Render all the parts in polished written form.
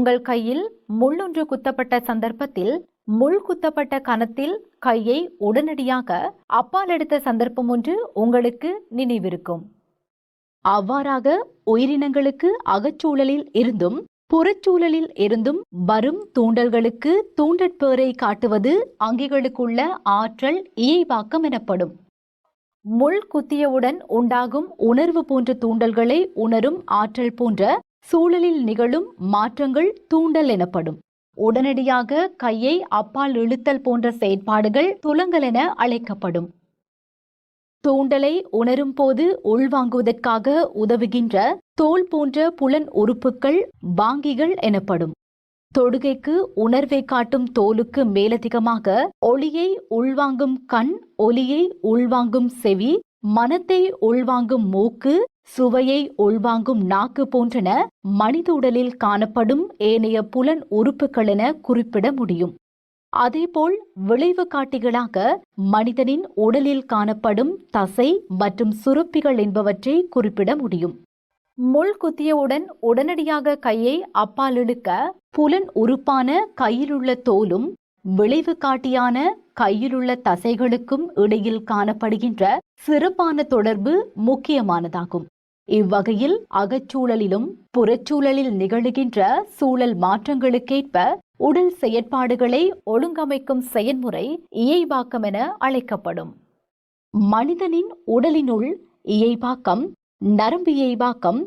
உங்கள் கையில் முள்ளொன்று குத்தப்பட்ட சந்தர்ப்பத்தில் முள் குத்தப்பட்ட கணத்தில் கையை உடனடியாக அப்பால் எடுத்த சந்தர்ப்பம் ஒன்று உங்களுக்கு நினைவிருக்கும். அவ்வாறாக உயிரினங்களுக்கு அகச்சூழலில் இருந்தும் புறச்சூழலில் இருந்தும் வரும் தூண்டல்களுக்கு தூண்டற்பேரை காட்டுவது அங்கிகளுக்குள்ள ஆற்றல் இயைபாக்கம் எனப்படும். முள் குத்தியவுடன் உண்டாகும் உணர்வு போன்ற தூண்டல்களை உணரும் ஆற்றல் போன்ற சூழலில் நிகழும் மாற்றங்கள் தூண்டல் எனப்படும். உடனடியாக கையை அப்பால் இழுத்தல் போன்ற செயற்பாடுகள் துலங்கல் என அழைக்கப்படும். தூண்டலை உணரும் போது உள்வாங்குவதற்காக உதவுகின்ற தோல் போன்ற புலன் உறுப்புகள் வாங்கிகள் எனப்படும். தொடுகைக்கு உணர்வை காட்டும் தோலுக்கு மேலதிகமாக ஒளியை உள்வாங்கும் கண், ஒலியை உள்வாங்கும் செவி, மனத்தை உள்வாங்கும் மூக்கு, சுவையை உள்வாங்கும் நாக்கு போன்றன மனித உடலில் காணப்படும் ஏனைய புலன் உறுப்புகள் என குறிப்பிட முடியும். அதேபோல் விளைவு காட்டிகளாக மனிதனின் உடலில் காணப்படும் தசை மற்றும் சுரப்பிகள் என்பவற்றை குறிப்பிட முடியும். முள் குத்தியவுடன் உடனடியாக கையை அப்பால் இழுக்க புலன் உறுப்பான கையிலுள்ள தோலும் விளைவு காட்டியான கையிலுள்ள தசைகளுக்கும் இடையில் காணப்படுகின்ற சிறப்பான தொடர்பு முக்கியமானதாகும். இவ்வகையில் அகச்சூழலிலும் புறச்சூழலில் நிகழுகின்ற சூழல் மாற்றங்களுக்கேற்ப உடல் செயற்பாடுகளை ஒழுங்கமைக்கும் செயல்முறை இயைபாக்கம் என அழைக்கப்படும். மனிதனின் உடலினுள் இயைபாக்கம், நரம்பு இயைபாக்கம்,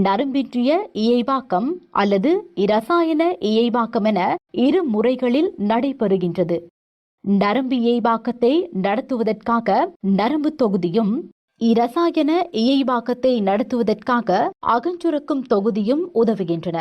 நரம்பின்றிய இயைபாக்கம் அல்லது இரசாயன இயைபாக்கம் என இரு முறைகளில் நடைபெறுகின்றது. நரம்பு இயைபாக்கத்தை நடத்துவதற்காக நரம்பு தொகுதியும், இரசாயன இயைபாக்கத்தை நடத்துவதற்காக அகஞ்சுரக்கும் தொகுதியும் உதவுகின்றன.